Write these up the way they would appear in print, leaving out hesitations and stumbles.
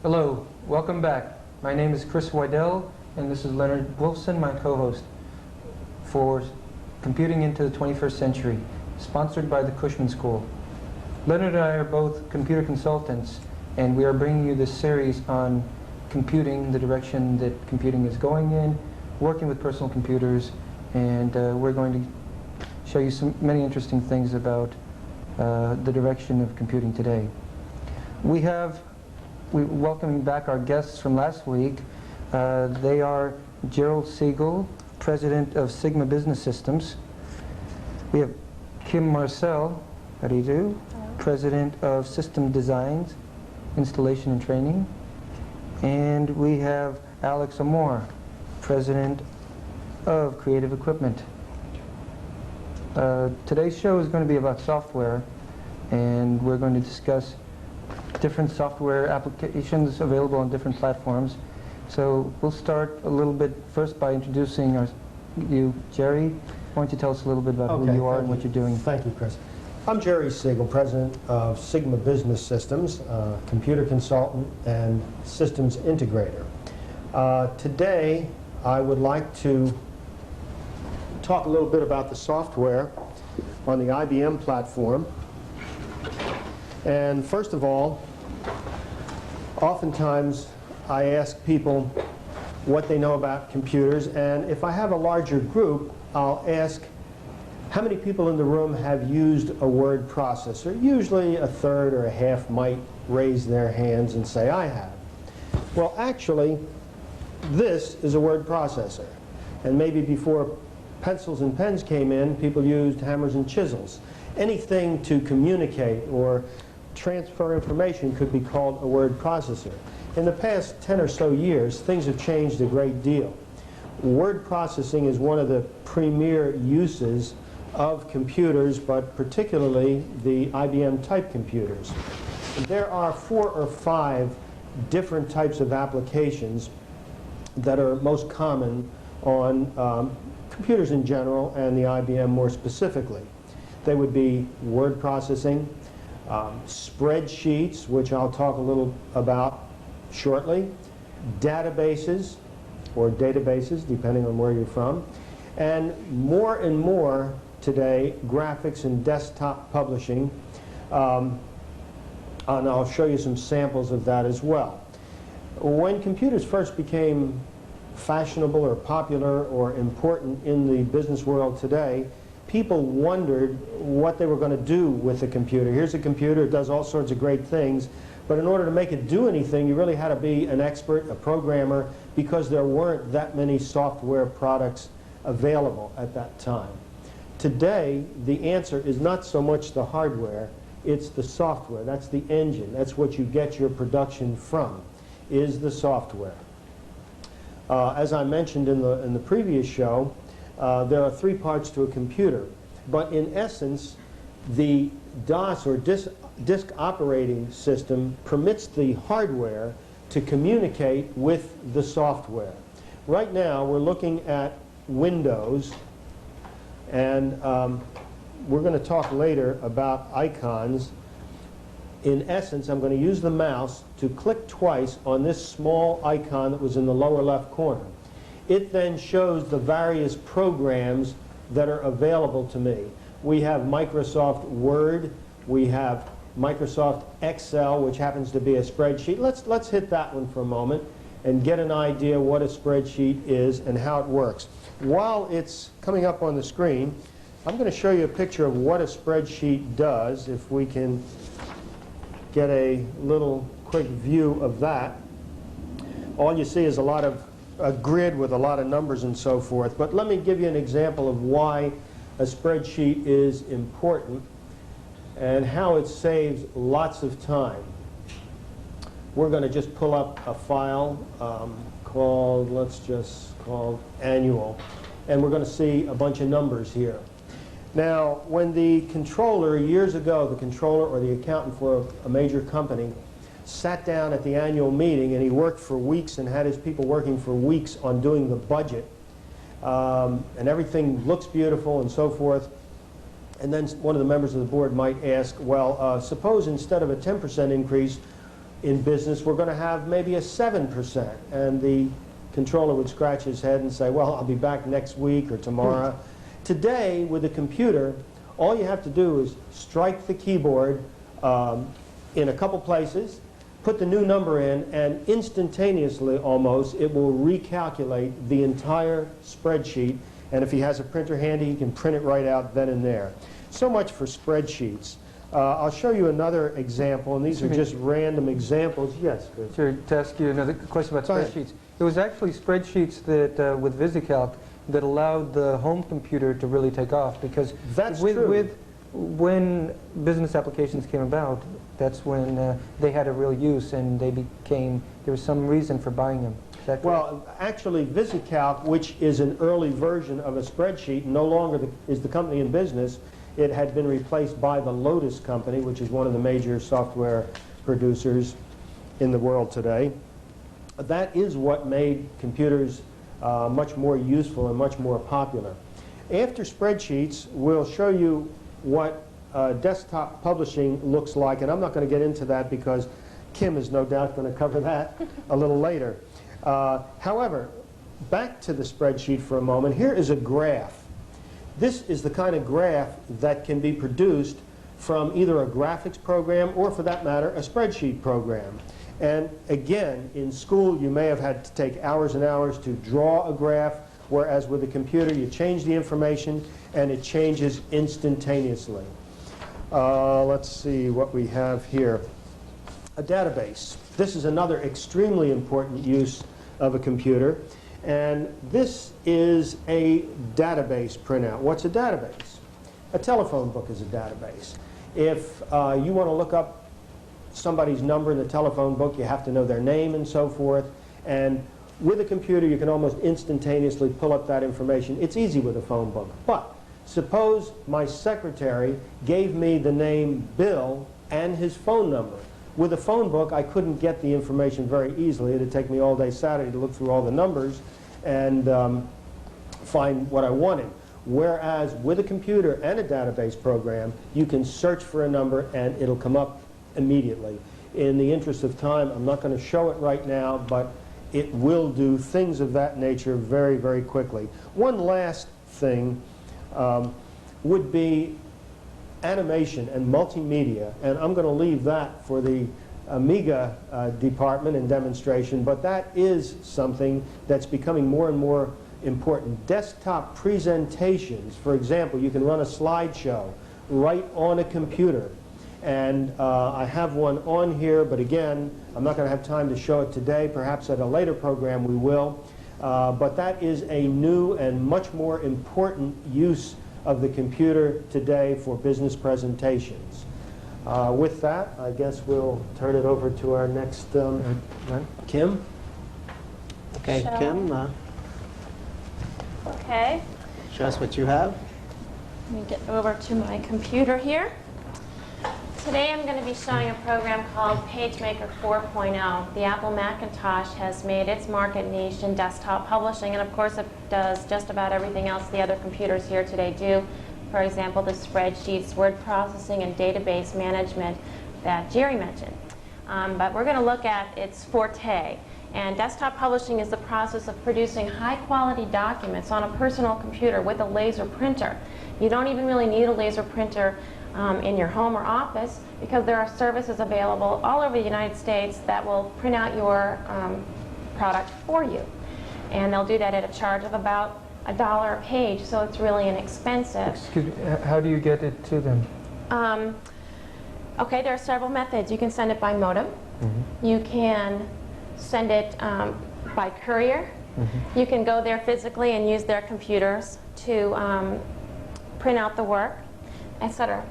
Hello, welcome back. My name is Chris Waidele, and this is Leonard Wolfson, my co-host for Computing into the 21st Century, sponsored by the Cushman School. Leonard and I are both computer consultants, and we are bringing you this series on computing, the direction that computing is going in, working with personal computers, and we're going to show you many interesting things about the direction of computing today. We're welcoming back our guests from last week. They are Gerald Siegel, President of Sigma Business Systems. We have Kim Marcille, how do you do? President of System Designs, Installation and Training. And we have Alex Amor, President of Creative Equipment. Today's show is going to be about software, and we're going to discuss different software applications available on different platforms. So we'll start a little bit first by introducing you. Jerry, why don't you tell us a little bit about who you are and what you're doing? Thank you, Chris. I'm Gerald Siegel, President of Sigma Business Systems, computer consultant and systems integrator. Today, I would like to talk a little bit about the software on the IBM platform. And first of all, oftentimes I ask people what they know about computers, and if I have a larger group, I'll ask how many people in the room have used a word processor. Usually a third or a half might raise their hands and say, I have. Well, actually, this is a word processor. And maybe before pencils and pens came in, people used hammers and chisels. Anything to communicate or transfer information could be called a word processor. In the past 10 or so years, things have changed a great deal. Word processing is one of the premier uses of computers, but particularly the IBM type computers. There are 4 or 5 different types of applications that are most common on computers in general and the IBM more specifically. They would be word processing, spreadsheets, which I'll talk a little about shortly, databases, or databases, depending on where you're from, and more today, graphics and desktop publishing, and I'll show you some samples of that as well. When computers first became fashionable or popular or important in the business world today, people wondered what they were going to do with the computer. Here's a computer, it does all sorts of great things, but in order to make it do anything, you really had to be an expert, a programmer, because there weren't that many software products available at that time. Today, the answer is not so much the hardware, it's the software. That's the engine. That's what you get your production from, is the software. As I mentioned in the previous show, there are 3 parts to a computer, but in essence, the DOS or disk operating system permits the hardware to communicate with the software. Right now, we're looking at Windows, and we're going to talk later about icons. In essence, I'm going to use the mouse to click twice on this small icon that was in the lower left corner. It then shows the various programs that are available to me. We have Microsoft Word, we have Microsoft Excel, which happens to be a spreadsheet. Let's hit that one for a moment and get an idea what a spreadsheet is and how it works. While it's coming up on the screen, I'm going to show you a picture of what a spreadsheet does, if we can get a little quick view of that. All you see is a grid with a lot of numbers and so forth, but let me give you an example of why a spreadsheet is important and how it saves lots of time. We're going to just pull up a file called annual, and we're going to see a bunch of numbers here. Now, when the controller, years ago, the controller or the accountant for a major company sat down at the annual meeting, and he worked for weeks and had his people working for weeks on doing the budget, and everything looks beautiful and so forth, and then one of the members of the board might ask, well, suppose instead of a 10% increase, in business, we're going to have maybe a 7%. And the controller would scratch his head and say, well, I'll be back next week or tomorrow. Today, with a computer, all you have to do is strike the keyboard in a couple places, put the new number in, and instantaneously almost, it will recalculate the entire spreadsheet. And if he has a printer handy, he can print it right out then and there. So much for spreadsheets. I'll show you another example, and these are just random examples. Yes, Chris? Sure, to ask you another question about Go ahead. spreadsheets. It was actually spreadsheets that, with VisiCalc, that allowed the home computer to really take off, because That's true. when business applications came about, that's when they had a real use, and there was some reason for buying them. Is that correct? Well, actually, VisiCalc, which is an early version of a spreadsheet, no longer is the company in business. It had been replaced by the Lotus Company, which is one of the major software producers in the world today. That is what made computers much more useful and much more popular. After spreadsheets, we'll show you what desktop publishing looks like, and I'm not going to get into that because Kim is no doubt going to cover that a little later. However, back to the spreadsheet for a moment. Here is a graph. This is the kind of graph that can be produced from either a graphics program or, for that matter, a spreadsheet program. And again, in school, you may have had to take hours and hours to draw a graph, whereas with a computer, you change the information and it changes instantaneously. Let's see what we have here. A database. This is another extremely important use of a computer. And this is a database printout. What's a database? A telephone book is a database. If you want to look up somebody's number in the telephone book, you have to know their name and so forth. And with a computer, you can almost instantaneously pull up that information. It's easy with a phone book. But suppose my secretary gave me the name Bill and his phone number. With a phone book, I couldn't get the information very easily. It would take me all day Saturday to look through all the numbers and find what I wanted. Whereas with a computer and a database program, you can search for a number and it'll come up immediately. In the interest of time, I'm not going to show it right now, but it will do things of that nature very, very quickly. One last thing would be animation and multimedia, and I'm going to leave that for the Amiga department and demonstration, but that is something that's becoming more and more important. Desktop presentations, for example, you can run a slideshow right on a computer, and I have one on here, but again, I'm not going to have time to show it today. Perhaps at a later program we will, but that is a new and much more important use of the computer today for business presentations. With that, I guess we'll turn it over to our next Kim. Okay, Shall Kim, Okay, show us what you have. let me get over to my computer here. Today I'm going to be showing a program called PageMaker 4.0. The Apple Macintosh has made its market niche in desktop publishing, and of course it does just about everything else the other computers here today do. For example, the spreadsheets, word processing, and database management that Jerry mentioned. But we're going to look at its forte. And desktop publishing is the process of producing high-quality documents on a personal computer with a laser printer. You don't even really need a laser printer in your home or office, because there are services available all over the United States that will print out your product for you. And they'll do that at a charge of about $1 a page, so it's really inexpensive. Excuse me, how do you get it to them? Okay, there are several methods. You can send it by modem. Mm-hmm. You can send it by courier. Mm-hmm. You can go there physically and use their computers to print out the work, etc.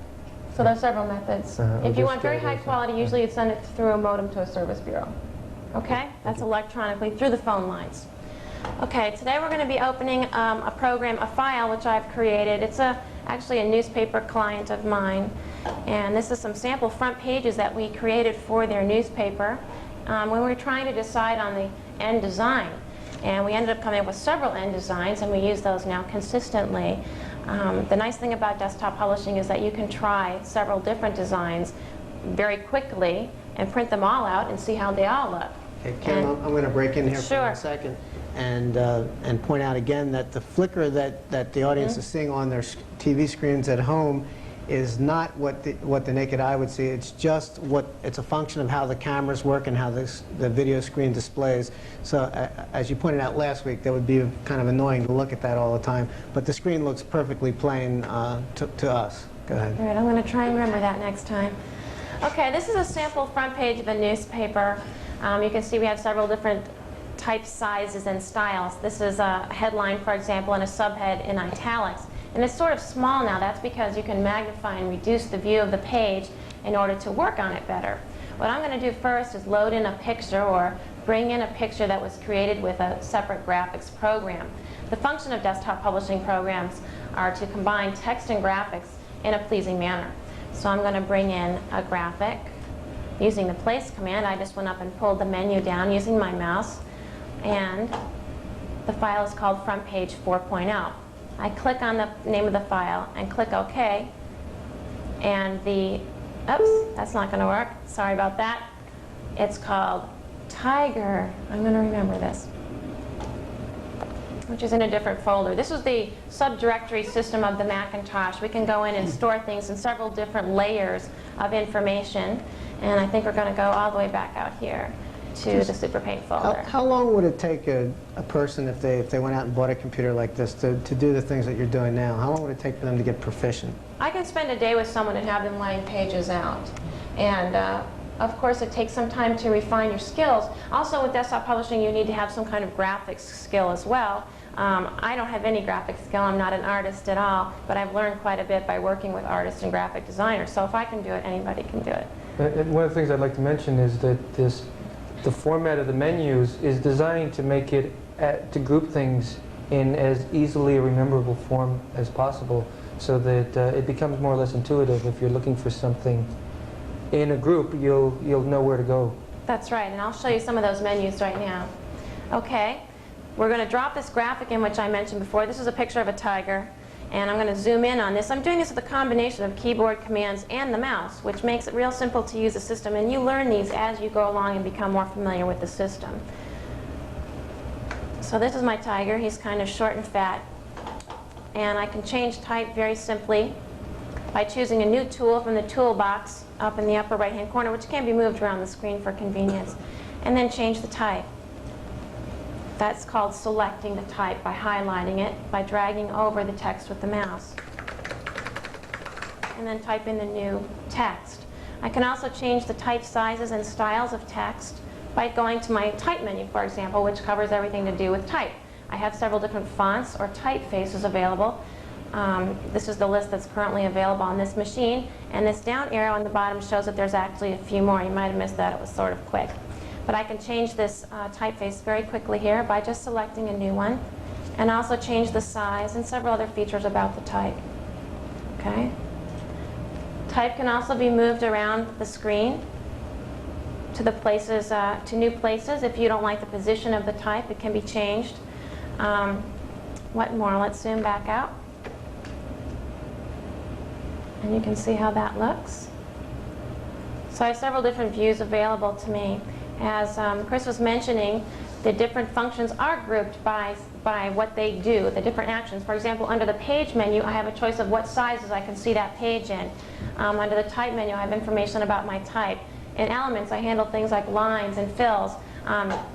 So there are several methods. I'll If you just want very get high it. quality, usually you send it through a modem to a service bureau. Okay? That's electronically through the phone lines. Okay, today we're going to be opening a program, a file which I've created. It's actually a newspaper client of mine. And this is some sample front pages that we created for their newspaper when we were trying to decide on the end design. And we ended up coming up with several end designs, and we use those now consistently. The nice thing about desktop publishing is that you can try several different designs very quickly and print them all out and see how they all look. Okay, Kim, I'm going to break in here for Sure. 1 second and point out again that the flicker that the audience is seeing on their TV screens at home is not what the naked eye would see. It's just it's a function of how the cameras work and how the video screen displays. So as you pointed out last week, that would be kind of annoying to look at that all the time. But the screen looks perfectly plain to us. Go ahead. All right, I'm going to try and remember that next time. Okay, this is a sample front page of a newspaper. You can see we have several different type sizes and styles. This is a headline, for example, and a subhead in italics. And it's sort of small now. That's because you can magnify and reduce the view of the page in order to work on it better. What I'm going to do first is load in a picture or bring in a picture that was created with a separate graphics program. The function of desktop publishing programs are to combine text and graphics in a pleasing manner. So I'm going to bring in a graphic. Using the place command, I just went up and pulled the menu down using my mouse. And the file is called Front Page 4.0. I click on the name of the file and click OK. And oops, that's not going to work. Sorry about that. It's called Tiger. I'm going to remember this, which is in a different folder. This is the subdirectory system of the Macintosh. We can go in and store things in several different layers of information. And I think we're going to go all the way back out here to the Super Paint folder. How long would it take a person, if they went out and bought a computer like this, to do the things that you're doing now? How long would it take for them to get proficient? I can spend a day with someone and have them laying pages out. And of course, it takes some time to refine your skills. Also, with desktop publishing, you need to have some kind of graphics skill as well. I don't have any graphics skill. I'm not an artist at all, but I've learned quite a bit by working with artists and graphic designers. So if I can do it, anybody can do it. And one of the things I'd like to mention is that the format of the menus is designed to make it, to group things in as easily a rememberable form as possible, so that it becomes more or less intuitive. If you're looking for something in a group, you'll know where to go. That's right, and I'll show you some of those menus right now. Okay, we're going to drop this graphic in which I mentioned before. This is a picture of a tiger, and I'm going to zoom in on this. I'm doing this with a combination of keyboard commands and the mouse, which makes it real simple to use the system, and you learn these as you go along and become more familiar with the system. So this is my tiger. He's kind of short and fat, and I can change type very simply by choosing a new tool from the toolbox up in the upper right-hand corner, which can be moved around the screen for convenience, and then change the type. That's called selecting the type by highlighting it, by dragging over the text with the mouse, and then type in the new text. I can also change the type sizes and styles of text by going to my type menu, for example, which covers everything to do with type. I have several different fonts or typefaces available. This is the list that's currently available on this machine, and this down arrow on the bottom shows that there's actually a few more. You might have missed that. It was sort of quick. But I can change this typeface very quickly here by just selecting a new one, and also change the size and several other features about the type. Okay. Type can also be moved around the screen to the places, to new places. If you don't like the position of the type, it can be changed. What more? Let's zoom back out. And you can see how that looks. So I have several different views available to me. As Chris was mentioning, the different functions are grouped by what they do, the different actions. For example, under the page menu, I have a choice of what sizes I can see that page in. Under the type menu, I have information about my type. In Elements, I handle things like lines and fills.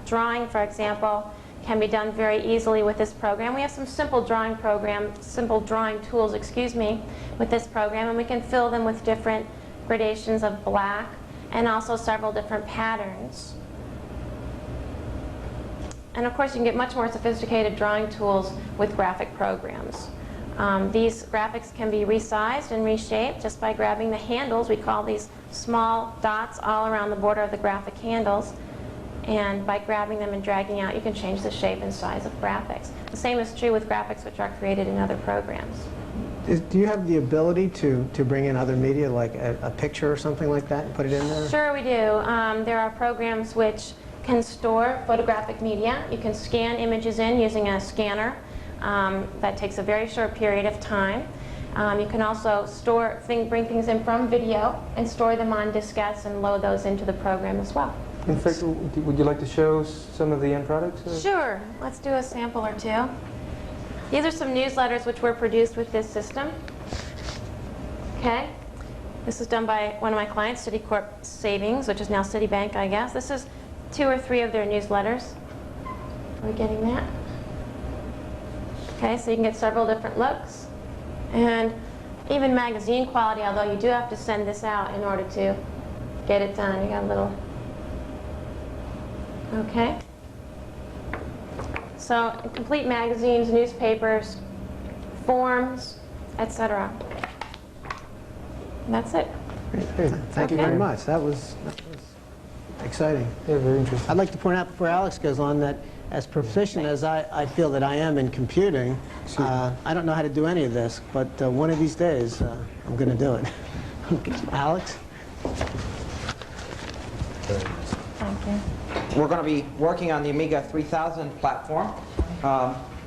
Drawing, for example, can be done very easily with this program. We have some simple drawing tools, with this program, and we can fill them with different gradations of black and also several different patterns. And of course, you can get much more sophisticated drawing tools with graphic programs. These graphics can be resized and reshaped just by grabbing the handles. We call these small dots all around the border of the graphic handles. And by grabbing them and dragging out, you can change the shape and size of graphics. The same is true with graphics which are created in other programs. Do you have the ability to bring in other media, like a picture or something like that, and put it in there? Sure we do. There are programs which can store photographic media. You can scan images in using a scanner. That takes a very short period of time. You can also bring things in from video and store them on diskettes and load those into the program as well. In fact, would you like to show some of the end products? Sure. Let's do a sample or two. These are some newsletters which were produced with this system. Okay. This was done by one of my clients, Citicorp Savings, which is now Citibank, I guess. This is 2 or 3 of their newsletters. Are we getting that? Okay, so you can get several different looks. And even magazine quality, although you do have to send this out in order to get it done. You got a little... Okay. So complete magazines, newspapers, forms, etc. That's it. Great. Thank you Okay. very much. That was exciting. Yeah, very interesting. I'd like to point out before Alex goes on that as proficient as I feel that I am in computing, I don't know how to do any of this, but one of these days I'm going to do it. Alex? Thank you. We're going to be working on the Amiga 3000 platform.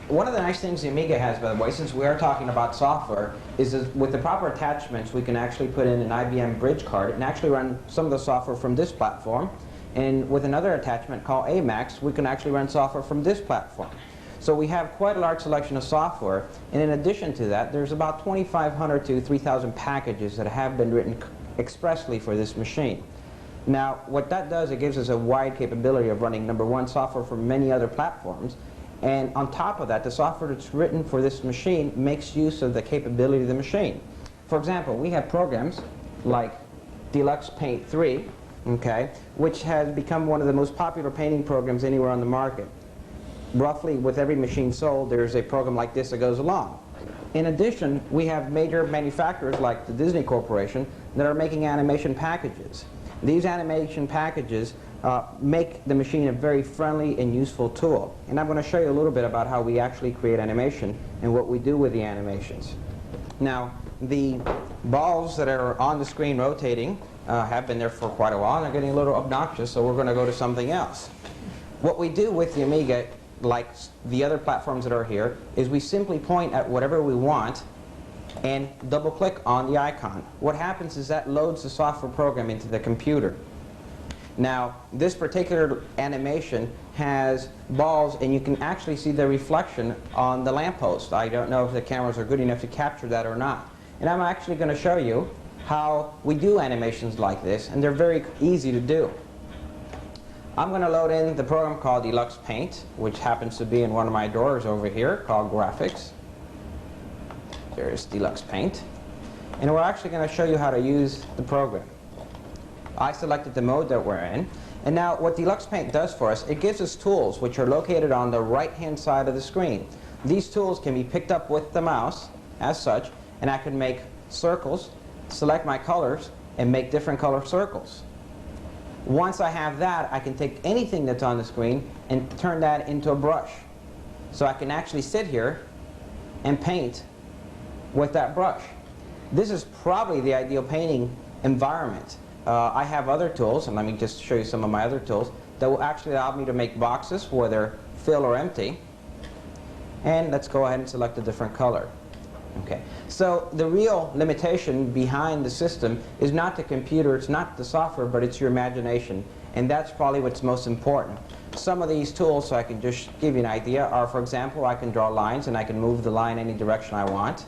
One of the nice things the Amiga has, by the way, since we are talking about software, is that with the proper attachments, we can actually put in an IBM bridge card and actually run some of the software from this platform. And with another attachment called AMAX, we can actually run software from this platform. So we have quite a large selection of software. And in addition to that, there's about 2,500 to 3,000 packages that have been written expressly for this machine. Now, what that does, it gives us a wide capability of running, number one, software from many other platforms. And on top of that, the software that's written for this machine makes use of the capability of the machine. For example, we have programs like Deluxe Paint 3, okay, which has become one of the most popular painting programs anywhere on the market. Roughly, with every machine sold, there's a program like this that goes along. In addition, we have major manufacturers like the Disney Corporation that are making animation packages. These animation packages make the machine a very friendly and useful tool. And I'm going to show you a little bit about how we actually create animation and what we do with the animations. Now, the balls that are on the screen rotating have been there for quite a while, and they're getting a little obnoxious, so we're going to go to something else. What we do with the Amiga, like the other platforms that are here, is we simply point at whatever we want and double-click on the icon. What happens is that loads the software program into the computer. Now, this particular animation has balls, and you can actually see the reflection on the lamppost. I don't know if the cameras are good enough to capture that or not. And I'm actually going to show you how we do animations like this, and they're very easy to do. I'm going to load in the program called Deluxe Paint, which happens to be in one of my drawers over here called Graphics. There's Deluxe Paint. And we're actually going to show you how to use the program. I selected the mode that we're in. And now what Deluxe Paint does for us, it gives us tools which are located on the right-hand side of the screen. These tools can be picked up with the mouse as such, and I can make circles, select my colors, and make different color circles. Once I have that, I can take anything that's on the screen and turn that into a brush. So I can actually sit here and paint with that brush. This is probably the ideal painting environment. I have other tools, and let me just show you some of my other tools, that will actually allow me to make boxes, whether fill or empty. And let's go ahead and select a different color. Okay. So the real limitation behind the system is not the computer, it's not the software, but it's your imagination. And that's probably what's most important. Some of these tools, so I can just give you an idea, are, for example, I can draw lines and I can move the line any direction I want.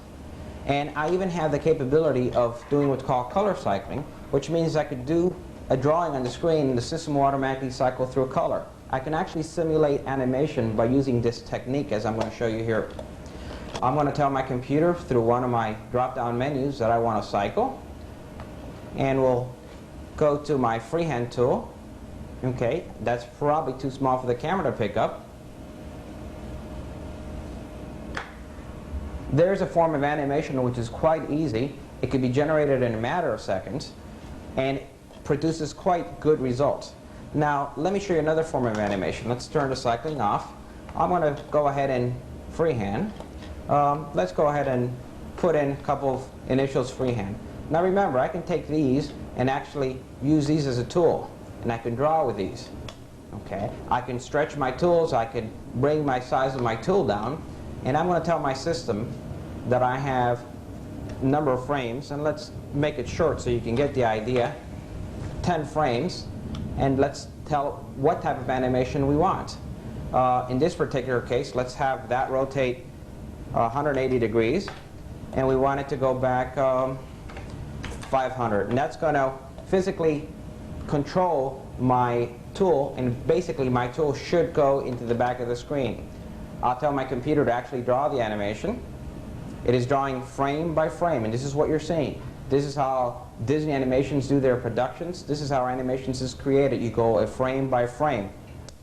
And I even have the capability of doing what's called color cycling, which means I could do a drawing on the screen and the system will automatically cycle through color. I can actually simulate animation by using this technique, as I'm going to show you here. I'm going to tell my computer through one of my drop-down menus that I want to cycle. And we'll go to my freehand tool. Okay, that's probably too small for the camera to pick up. There's a form of animation which is quite easy. It can be generated in a matter of seconds and produces quite good results. Now, let me show you another form of animation. Let's turn the cycling off. I'm going to go ahead and freehand. Let's go ahead and put in a couple of initials freehand. Now remember, I can take these and actually use these as a tool, and I can draw with these. Okay, I can stretch my tools, I can bring my size of my tool down, and I'm going to tell my system that I have number of frames, and let's make it short so you can get the idea. 10 frames, and let's tell what type of animation we want. In this particular case, let's have that rotate 180 degrees, and we want it to go back 500. And that's going to physically control my tool, and basically my tool should go into the back of the screen. I'll tell my computer to actually draw the animation. It is drawing frame by frame, and this is what you're seeing. This is how Disney Animations do their productions. This is how animations is created. You go a frame by frame.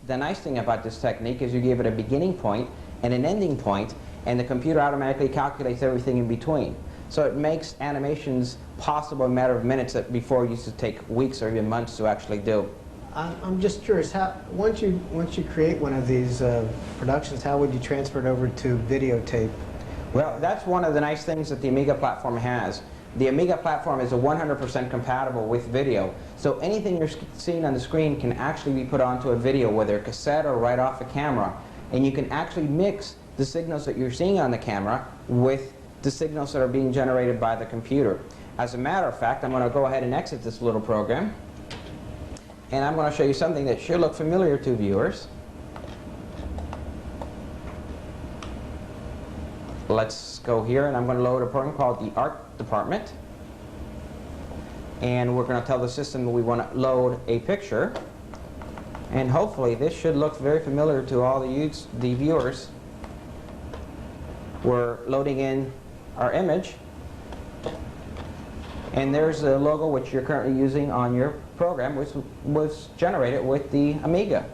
The nice thing about this technique is you give it a beginning point and an ending point, and the computer automatically calculates everything in between. So it makes animations possible in a matter of minutes that before used to take weeks or even months to actually do. I'm just curious, once you create one of these productions, how would you transfer it over to videotape? Well, that's one of the nice things that the Amiga platform has. The Amiga platform is 100% compatible with video. So anything you're seeing on the screen can actually be put onto a video, whether a cassette or right off a camera. And you can actually mix the signals that you're seeing on the camera with the signals that are being generated by the computer. As a matter of fact, I'm going to go ahead and exit this little program. And I'm going to show you something that should look familiar to viewers. Let's go here, and I'm going to load a program called the Art Department. And we're going to tell the system that we want to load a picture. And hopefully this should look very familiar to all the viewers. We're loading in our image. And there's the logo which you're currently using on your program, which was generated with the Amiga.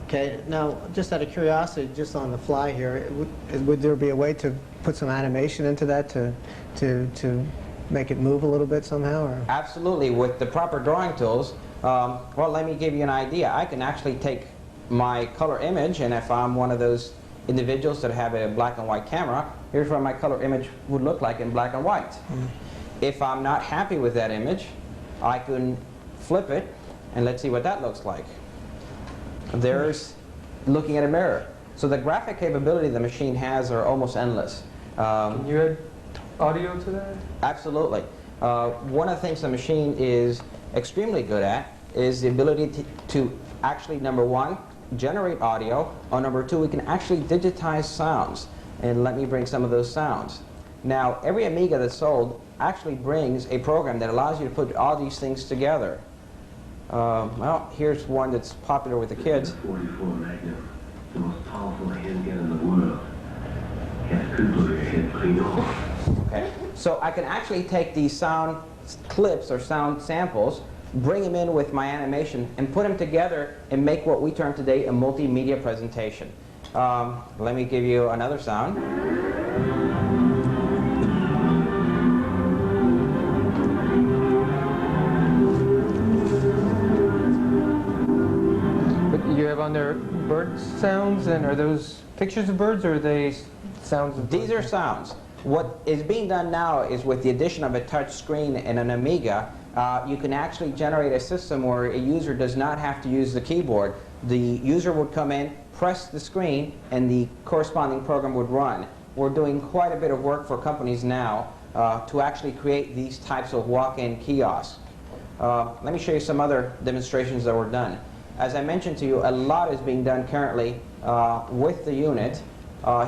Okay, now just out of curiosity, just on the fly here, would there be a way to put some animation into that to make it move a little bit somehow? Or? Absolutely. With the proper drawing tools, well, let me give you an idea. I can actually take my color image, and if I'm one of those individuals that have a black and white camera, here's what my color image would look like in black and white. If I'm not happy with that image, I can flip it, and let's see what that looks like. There's looking at a mirror. So the graphic capability the machine has are almost endless. Can you add audio to that? Absolutely. One of the things the machine is extremely good at is the ability to actually, number one, generate audio, or number two, we can actually digitize sounds. And let me bring some of those sounds. Now, every Amiga that's sold actually brings a program that allows you to put all these things together. Well, here's one that's popular with the kids. 44 Magnum, the most powerful handgun in the world. It could blow your head clean off. Okay, so I can actually take these sound clips or sound samples, bring them in with my animation, and put them together and make what we term today a multimedia presentation. Let me give you another sound. You have on there bird sounds, and are those pictures of birds, or are they sounds of birds? These are sounds. What is being done now is with the addition of a touch screen and an Amiga, you can actually generate a system where a user does not have to use the keyboard. The user would come in, press the screen, and the corresponding program would run. We're doing quite a bit of work for companies now to actually create these types of walk-in kiosks. Let me show you some other demonstrations that were done. As I mentioned to you, a lot is being done currently with the unit.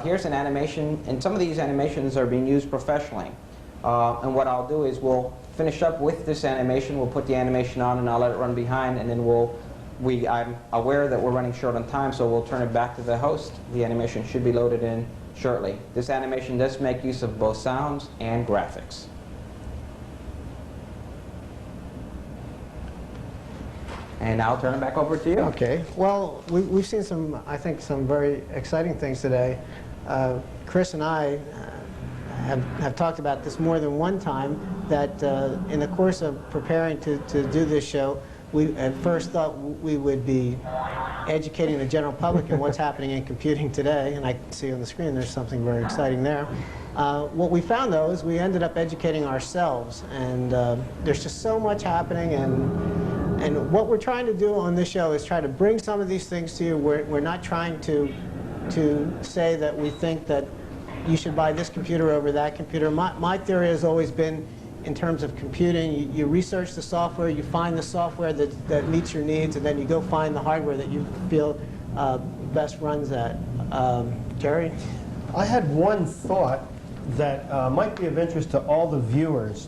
Here's an animation, and some of these animations are being used professionally. And what I'll do is we'll finish up with this animation, we'll put the animation on, and I'll let it run behind, and then I'm aware that we're running short on time, so we'll turn it back to the host. The animation should be loaded in shortly. This animation does make use of both sounds and graphics. And I'll turn it back over to you. Okay. Well, we've seen some, I think, some very exciting things today. Chris and I have talked about this more than one time, that in the course of preparing to do this show, we at first thought we would be educating the general public in what's happening in computing today, and I can see on the screen there's something very exciting there. What we found, though, is we ended up educating ourselves, and there's just so much happening, and what we're trying to do on this show is try to bring some of these things to you. We're not trying to say that we think that you should buy this computer over that computer. My theory has always been, in terms of computing, you research the software, you find the software that meets your needs, and then you go find the hardware that you feel best runs that. Jerry? I had one thought that might be of interest to all the viewers.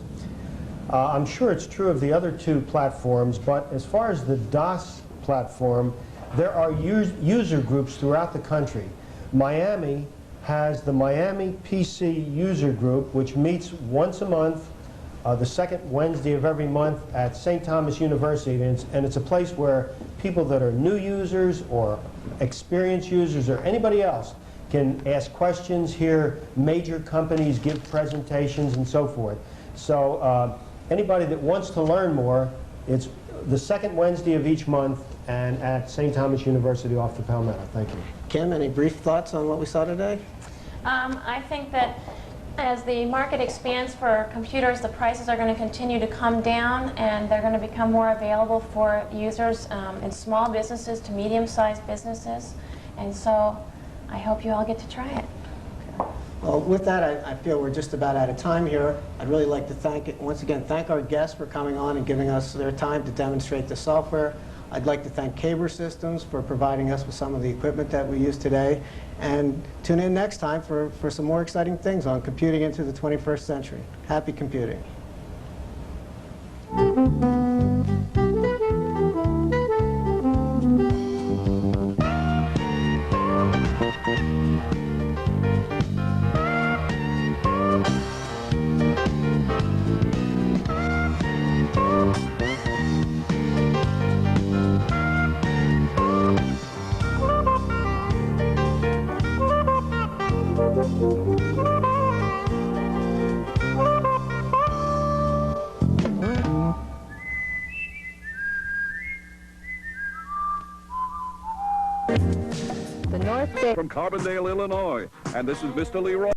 I'm sure it's true of the other two platforms, but as far as the DOS platform, there are user groups throughout the country. Miami has the Miami PC user group, which meets once a month, the second Wednesday of every month at St. Thomas University, and it's a place where people that are new users or experienced users or anybody else can ask questions, hear major companies give presentations and so forth. So anybody that wants to learn more, it's the second Wednesday of each month and at St. Thomas University off the Palmetto. Thank you. Kim, any brief thoughts on what we saw today? I think that as the market expands for computers, the prices are going to continue to come down, and they're going to become more available for users in small businesses to medium-sized businesses. And so I hope you all get to try it. Well, with that, I feel we're just about out of time here. I'd really like to once again thank our guests for coming on and giving us their time to demonstrate the software. I'd like to thank Caber Systems for providing us with some of the equipment that we use today. And tune in next time for some more exciting things on computing into the 21st century. Happy computing. From Carbondale, Illinois, and this is Mr. Leroy.